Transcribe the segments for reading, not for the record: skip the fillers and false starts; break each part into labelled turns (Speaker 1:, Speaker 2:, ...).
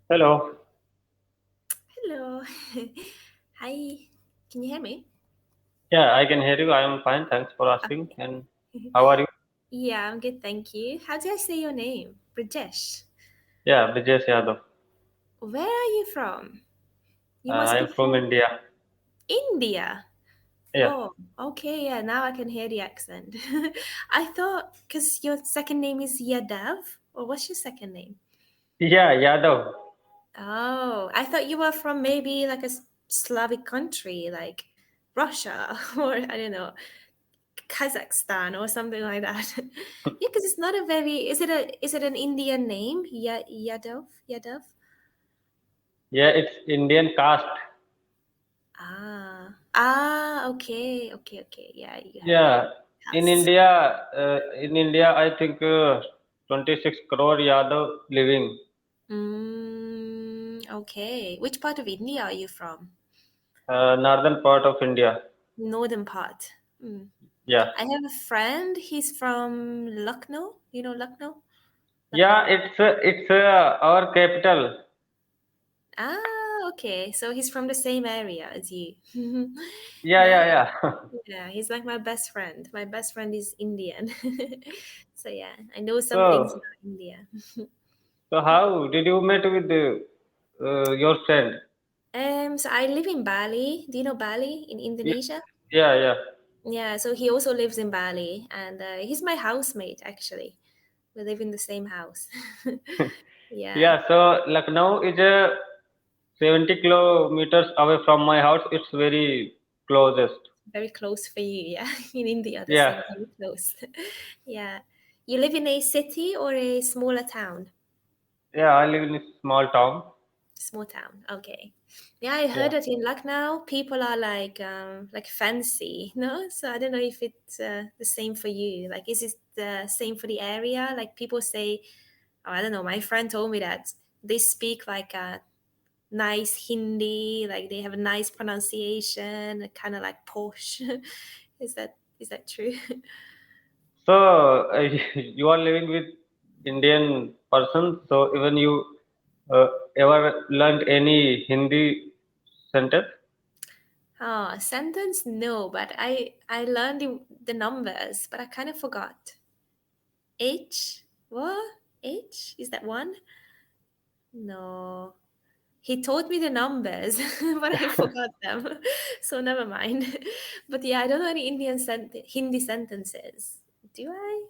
Speaker 1: Hello.
Speaker 2: Hello. Hi. Can you hear me?
Speaker 1: Yeah, I can hear you. I am fine. Thanks for asking.
Speaker 2: Okay.
Speaker 1: And how are you?
Speaker 2: Yeah, I'm good, thank you. How do I say your name? Brajesh.
Speaker 1: Yeah, Brijesh Yadav.
Speaker 2: Where are you from? You
Speaker 1: I
Speaker 2: must
Speaker 1: am
Speaker 2: be
Speaker 1: from
Speaker 2: from
Speaker 1: India.
Speaker 2: India.
Speaker 1: Yeah.
Speaker 2: Oh, okay. Yeah, now I can hear the accent. I thought because your second name is Yadav, or what's your second name?
Speaker 1: Yeah, Yadav.
Speaker 2: Oh, I thought you were from maybe like a Slavic country, like Russia, or I don't know, Kazakhstan or something like that. Yeah, because it's not a very. Is it an Indian name? Yadav. Yadav.
Speaker 1: Yeah, it's Indian caste.
Speaker 2: Okay, okay, okay. Yeah, you have that
Speaker 1: Yeah.
Speaker 2: cast.
Speaker 1: In India, I think 26 crore Yadav living.
Speaker 2: Okay. Which part of India are you from?
Speaker 1: Northern part of India.
Speaker 2: Northern part.
Speaker 1: Yeah.
Speaker 2: I have a friend. He's from Lucknow. You know Lucknow?
Speaker 1: Yeah,
Speaker 2: Lucknow.
Speaker 1: it's our capital.
Speaker 2: Okay. So he's from the same area as you.
Speaker 1: Yeah,
Speaker 2: Yeah.
Speaker 1: yeah, yeah.
Speaker 2: Yeah, he's like my best friend. My best friend is Indian. So yeah, I know some things
Speaker 1: So,
Speaker 2: about India.
Speaker 1: so how did you meet with your friend?
Speaker 2: So I live in Bali. Do you know Bali in
Speaker 1: Yeah,
Speaker 2: Indonesia?
Speaker 1: yeah, yeah.
Speaker 2: Yeah, so he also lives in Bali, and he's my housemate actually. We live in the same house. Yeah,
Speaker 1: Yeah, so Lucknow is 70 kilometers away from my house. It's very closest.
Speaker 2: very close for you. Yeah, in India, the
Speaker 1: Yeah,
Speaker 2: same, very close. Yeah, you live in a city or a smaller town?
Speaker 1: yeah, I live in a small town.
Speaker 2: Small town. Okay. Yeah, I
Speaker 1: Yeah,
Speaker 2: heard that in Lucknow people are like fancy, no? So I don't know if it's the same for you. Like, is it the same for the area? Like people say, oh, I don't know. My friend told me that they speak like a nice Hindi, like they have a nice pronunciation, kind of like posh. Is that true?
Speaker 1: so you are living with Indian person. So even you uh, ever learned any Hindi sentence?
Speaker 2: Oh, sentence no, but I learned the numbers, but I kind of forgot. H? What? H? Is that one? No. He taught me the numbers, but I forgot them. So never mind. But yeah, I don't know any Hindi sentences. Do I?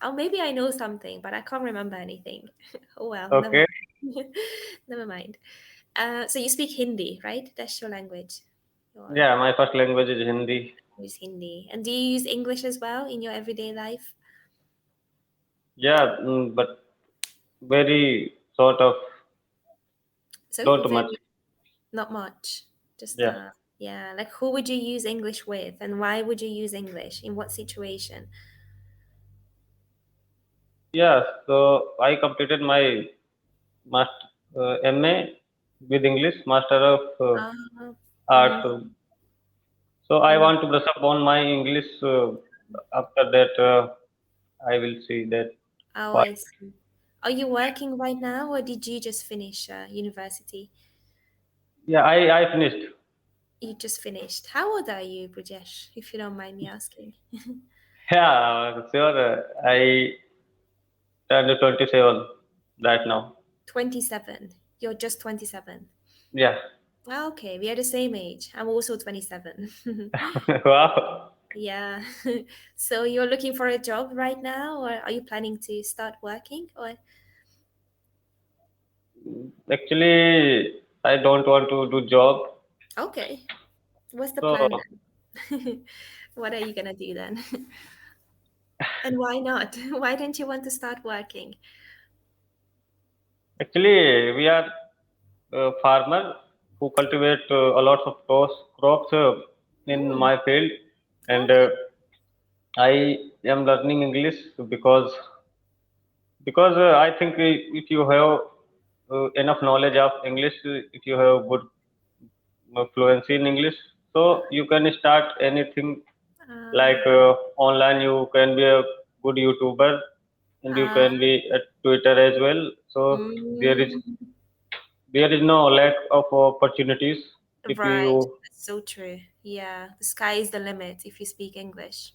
Speaker 2: Oh, maybe I know something, but I can't remember anything. Oh well, never
Speaker 1: Okay.
Speaker 2: mind. Never mind. So you speak Hindi, right? That's your language. Your
Speaker 1: Yeah, my first language is Hindi.
Speaker 2: is Hindi. And do you use English as well in your everyday life?
Speaker 1: Yeah, but very sort of,
Speaker 2: Sorry,
Speaker 1: not much.
Speaker 2: very not much. Just
Speaker 1: Yeah.
Speaker 2: yeah, like who would you use English with and why would you use English? In what situation?
Speaker 1: Yeah, so I completed my master MA with English, Master of
Speaker 2: Uh,
Speaker 1: Arts.
Speaker 2: mm,
Speaker 1: So I
Speaker 2: mm.
Speaker 1: want to brush up on my English. After that, I will see that.
Speaker 2: Oh,
Speaker 1: Why?
Speaker 2: I see. Are you working right now or did you just finish university?
Speaker 1: Yeah, I finished.
Speaker 2: You just finished. How old are you, Brajesh, if you don't mind me asking?
Speaker 1: Yeah, sure. I turned 27 right now.
Speaker 2: 27. You're just 27.
Speaker 1: Yeah.
Speaker 2: Ah, okay, we are the same age. I'm also 27.
Speaker 1: Wow.
Speaker 2: Yeah. So you're looking for a job right now, or are you planning to start working? Or
Speaker 1: Actually, I don't want to do job.
Speaker 2: okay, what's the
Speaker 1: So
Speaker 2: plan then? What are you gonna do then? And why not? Why don't you want to start working?
Speaker 1: actually, we are farmer who cultivate a lot of crops in
Speaker 2: Mm,
Speaker 1: my field, and
Speaker 2: okay.
Speaker 1: I am learning English because I think if you have enough knowledge of English, if you have good fluency in English, so you can start anything like
Speaker 2: Uh,
Speaker 1: online. You can be a good YouTuber, and you
Speaker 2: uh,
Speaker 1: can be at Twitter as well. So there is
Speaker 2: mm,
Speaker 1: there is no lack of opportunities if
Speaker 2: Right.
Speaker 1: you.
Speaker 2: That's so true. Yeah, the sky is the limit if you speak English.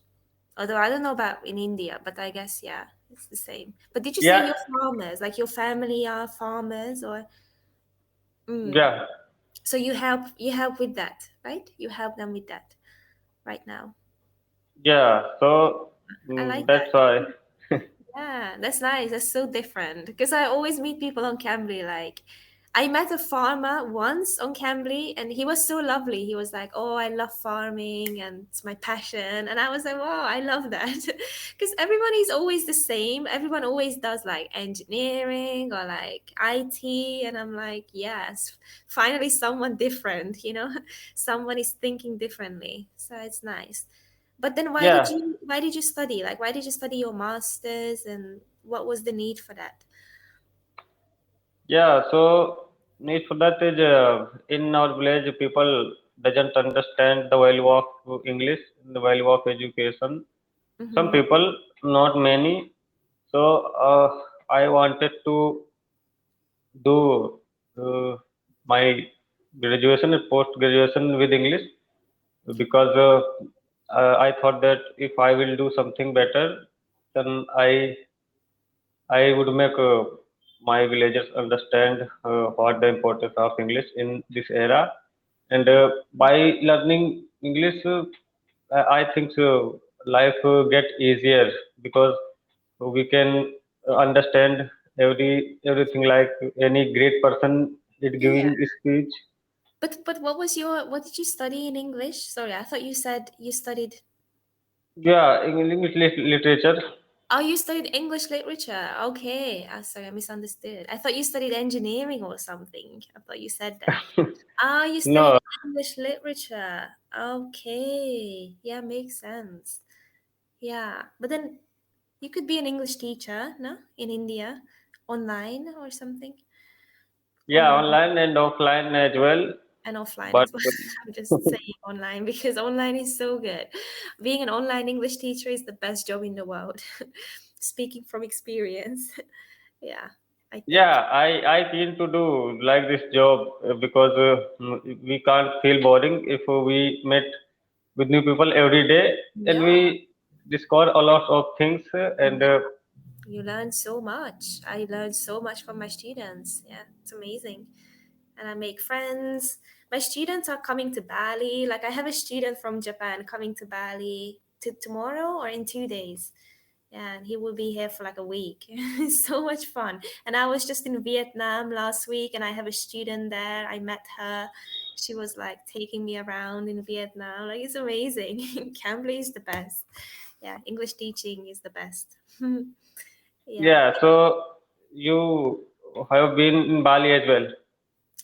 Speaker 2: Although I don't know about in India, but I guess yeah, it's the same. But did you say
Speaker 1: Yeah,
Speaker 2: you're farmers? Like your family are farmers, or mm.
Speaker 1: yeah,
Speaker 2: So you help with that, right? You help them with that right now.
Speaker 1: yeah. So
Speaker 2: I like
Speaker 1: that's
Speaker 2: that.
Speaker 1: why.
Speaker 2: Yeah, that's nice. That's so different because I always meet people on Cambly. Like, I met a farmer once on Cambly, and he was so lovely. He was like, "Oh, I love farming, and it's my passion." And I was like, "Wow, I love that," because everyone is always the same. Everyone always does like engineering or like IT, and I'm like, "Yes, finally someone different." Someone is thinking differently. So it's nice. But then
Speaker 1: Yeah,
Speaker 2: why did you study? Like why did you study your masters and what was the need for that?
Speaker 1: yeah. So need for that is in our village people doesn't understand the value of English, the value of education. Some
Speaker 2: Mm-hmm.
Speaker 1: people, not many. So I wanted to do my graduation and post graduation with English because I thought that if I will do something better, then I would make my villagers understand what the importance of English in this era. And by learning English, I think life get easier because we can understand everything like any great person is
Speaker 2: Yeah.
Speaker 1: giving a speech.
Speaker 2: But what did you study in English? Sorry, I thought you said you studied.
Speaker 1: Yeah, English literature.
Speaker 2: Oh, you studied English literature. Okay. Sorry, I misunderstood. I thought you studied engineering or something. I thought you said that. Ah, you studied
Speaker 1: No,
Speaker 2: English literature. Okay. Yeah, makes sense. Yeah. But then you could be an English teacher, no? In India, online or something.
Speaker 1: yeah,
Speaker 2: Online
Speaker 1: online and offline as well.
Speaker 2: and offline
Speaker 1: But
Speaker 2: as well. I'm just saying online because online is so good. Being an online English teacher is the best job in the world. Speaking from experience. Yeah, I think.
Speaker 1: yeah, I keen to do like this job because we can't feel boring if we met with new people every day and
Speaker 2: Yeah,
Speaker 1: we discover a lot of things and
Speaker 2: yeah. You learn so much. I learned so much from my students. Yeah, it's amazing. And I make friends. My students are coming to Bali. Like I have a student from Japan coming to Bali tomorrow or in 2 days. Yeah, and he will be here for like a week. It's so much fun. And I was just in Vietnam last week and I have a student there. I met her. She was like taking me around in Vietnam. Like it's amazing. Cambly is the best. Yeah, English teaching is the best. Yeah.
Speaker 1: yeah. So you have been in Bali as well,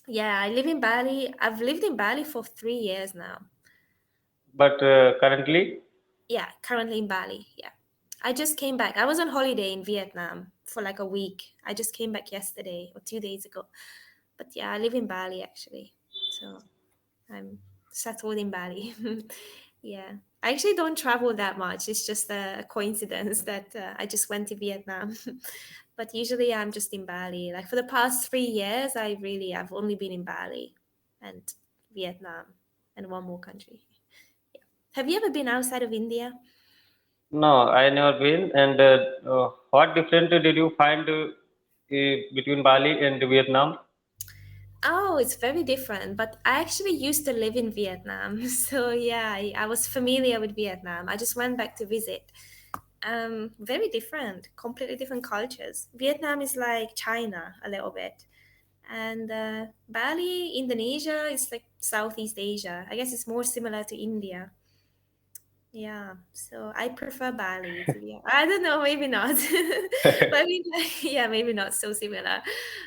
Speaker 2: Yeah, I live in Bali. I've lived in Bali for 3 years now.
Speaker 1: but currently,
Speaker 2: Yeah, currently in Bali. Yeah. I just came back. I was on holiday in Vietnam for like a week. I just came back yesterday or 2 days ago. But yeah, I live in Bali actually. So I'm settled in Bali. Yeah. I actually don't travel that much. It's just a coincidence that I just went to Vietnam. But usually I'm just in Bali. Like for the past 3 years, I've only been in Bali and Vietnam and one more country. Yeah. Have you ever been outside of India?
Speaker 1: no, I never been. And what difference did you find between Bali and Vietnam?
Speaker 2: Oh, it's very different. But I actually used to live in Vietnam. So yeah, I was familiar with Vietnam. I just went back to visit. Very different, completely different cultures. Vietnam is like China a little bit. And Bali, Indonesia is like Southeast Asia. I guess it's more similar to India. Yeah, so I prefer Bali to be. I don't know, maybe not. But I mean, yeah, maybe not so similar.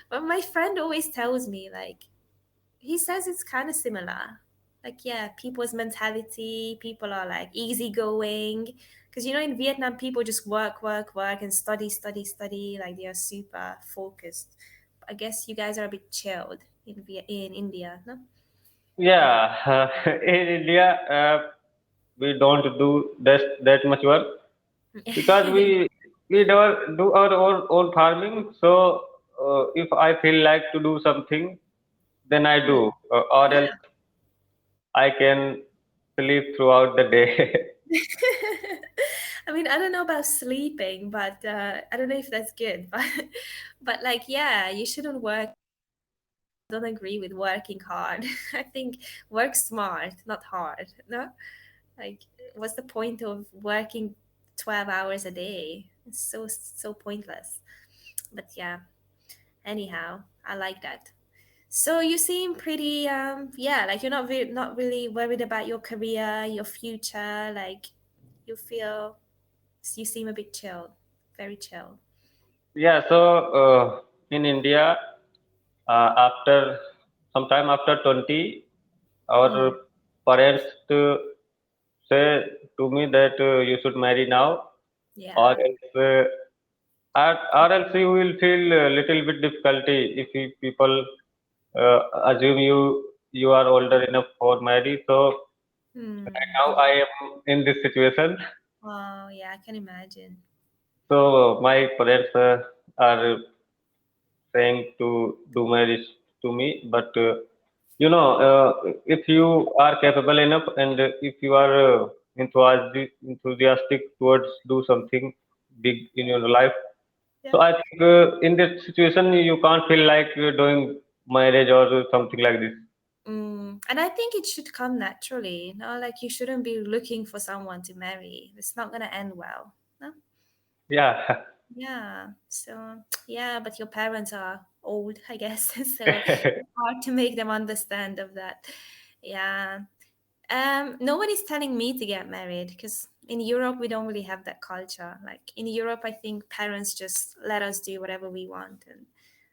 Speaker 2: But my friend always tells me like he says it's kind of similar. Like, yeah, people's mentality, people are like easygoing. Because, in Vietnam, people just work, work, work and study, study, study. Like, they are super focused. I guess you guys are a bit chilled in India, no? Yeah.
Speaker 1: Yeah, in India, we don't do that much work because we never do our own farming. So if I feel like to do something, then I
Speaker 2: Yeah.
Speaker 1: do, or else I can sleep throughout the day.
Speaker 2: I mean, I don't know about sleeping, but I don't know if that's good. But like, yeah, you shouldn't work. Don't agree with working hard. I think work smart, not hard. No, like, what's the point of working 12 hours a day? It's so pointless. But yeah, anyhow, I like that. So you seem pretty, yeah, like you're not really worried about your career, your future. Like you feel you seem a bit chill, very chill.
Speaker 1: Yeah, so in India, after sometime after 20, our
Speaker 2: Mm,
Speaker 1: parents say to me that you should marry now, or
Speaker 2: yeah.
Speaker 1: else, or else you will feel a little bit difficulty if people assume you are older enough for marriage. So right now I
Speaker 2: Yeah.
Speaker 1: am in this situation.
Speaker 2: Oh, yeah, I can imagine.
Speaker 1: So my parents are saying to do marriage to me, but if you are capable enough and if you are enthusiastic towards do something big in your life,
Speaker 2: Yeah.
Speaker 1: so I think in this situation you can't feel like doing marriage or something like this.
Speaker 2: And I think it should come naturally. No, like you shouldn't be looking for someone to marry. It's not gonna end well. No.
Speaker 1: Yeah.
Speaker 2: Yeah. So yeah, but your parents are old, I guess. So it's hard to make them understand of that. Yeah. No one is telling me to get married because in Europe we don't really have that culture. Like in Europe, I think parents just let us do whatever we want, and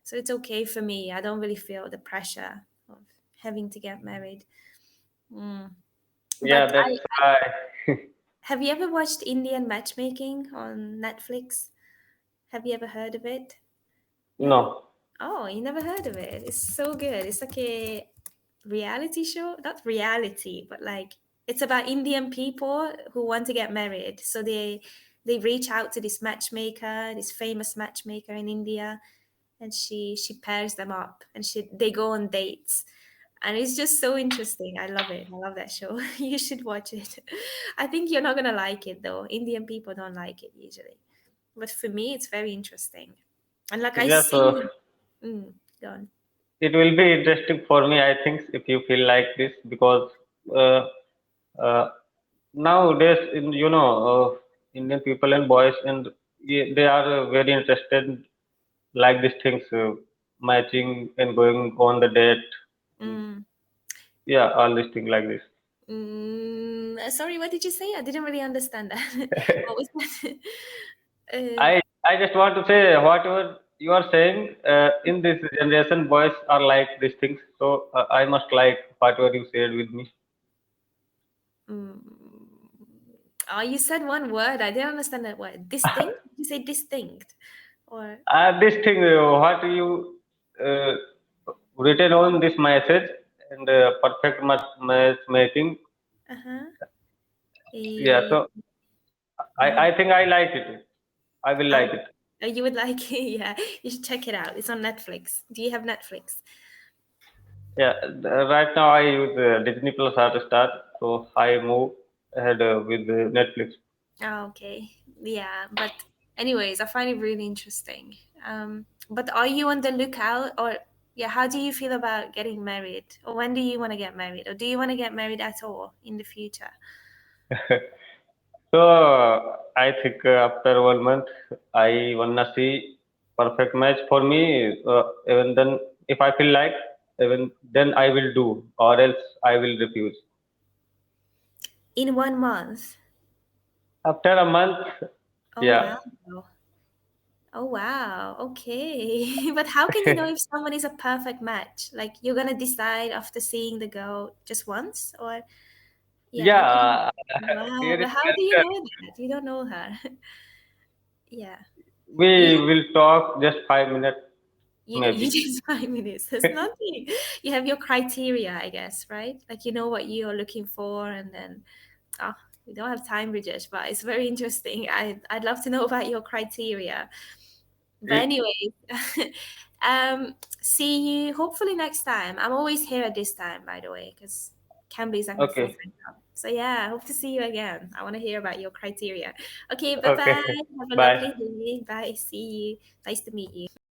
Speaker 2: so it's okay for me. I don't really feel the pressure of having to get married. Mm.
Speaker 1: Yeah,
Speaker 2: But
Speaker 1: that's why.
Speaker 2: have you ever watched Indian matchmaking on Netflix? Have you ever heard of it? No?
Speaker 1: No.
Speaker 2: Oh, you never heard of it? It's so good. It's like a reality show. Not reality, but like it's about Indian people who want to get married. So they reach out to this matchmaker, this famous matchmaker in India, and she pairs them up and they go on dates. And it's just so interesting. I love it. I love that show. You should watch it. I think you're not gonna like it though. Indian people don't like it usually. But for me, it's very interesting. And like I
Speaker 1: Yeah, so
Speaker 2: see, mm, go on.
Speaker 1: it will be interesting for me, I think, if you feel like this, because uh, uh, nowadays, Indian people and boys, and they are very interested like these things, matching and going on the date. And
Speaker 2: Mm,
Speaker 1: yeah, all these things like this.
Speaker 2: sorry, what did you say? I didn't really understand that. What was that?
Speaker 1: I just want to say whatever you are saying. In this generation, boys are like these things. So I must like whatever you said with me.
Speaker 2: Mm, oh, you said one word. I didn't understand that word. Distinct? Did you say distinct? Or
Speaker 1: This thing, what you uh, written on this message and perfect matchmaking.
Speaker 2: uh-huh.
Speaker 1: Yeah,
Speaker 2: Eh,
Speaker 1: so
Speaker 2: you
Speaker 1: I think I like it. I will like
Speaker 2: oh,
Speaker 1: it.
Speaker 2: you would like it, yeah. You should check it out. It's on Netflix. Do you have Netflix?
Speaker 1: Yeah, right now I use Disney Plus Hotstar, so I move ahead with Netflix.
Speaker 2: Oh, okay. Yeah, but anyways, I find it really interesting. But are you on the lookout or yeah, how do you feel about getting married? Or when do you want to get married? Or do you want to get married at all in the future?
Speaker 1: So I think after 1 month, I wanna see perfect match for me. Even then, if I feel like, even then I will do, or else I will refuse.
Speaker 2: In 1 month.
Speaker 1: After a month,
Speaker 2: Oh
Speaker 1: yeah,
Speaker 2: wow. Oh wow. Okay. But how can you know if someone is a perfect match? Like you're gonna decide after seeing the girl just once or yeah, how can you
Speaker 1: yeah.
Speaker 2: wow,
Speaker 1: Here is
Speaker 2: but how do you
Speaker 1: just
Speaker 2: know that? You don't know her. Yeah. You
Speaker 1: we
Speaker 2: have
Speaker 1: will talk just 5 minutes,
Speaker 2: you
Speaker 1: maybe.
Speaker 2: just 5 minutes. That's nothing. You have your criteria, I guess, right? Like you know what you're looking for and then oh, we don't have time, Bridget, but it's very interesting. I'd love to know about your criteria. But
Speaker 1: Y-
Speaker 2: anyway, See you hopefully next time. I'm always here at this time, by the way, because Cambly is like my full
Speaker 1: Okay.
Speaker 2: time job. So yeah, I hope to see you again. I want to hear about your criteria. Okay, bye
Speaker 1: Okay.
Speaker 2: bye. Have a
Speaker 1: Bye.
Speaker 2: lovely day. Bye. See you. Nice to meet you.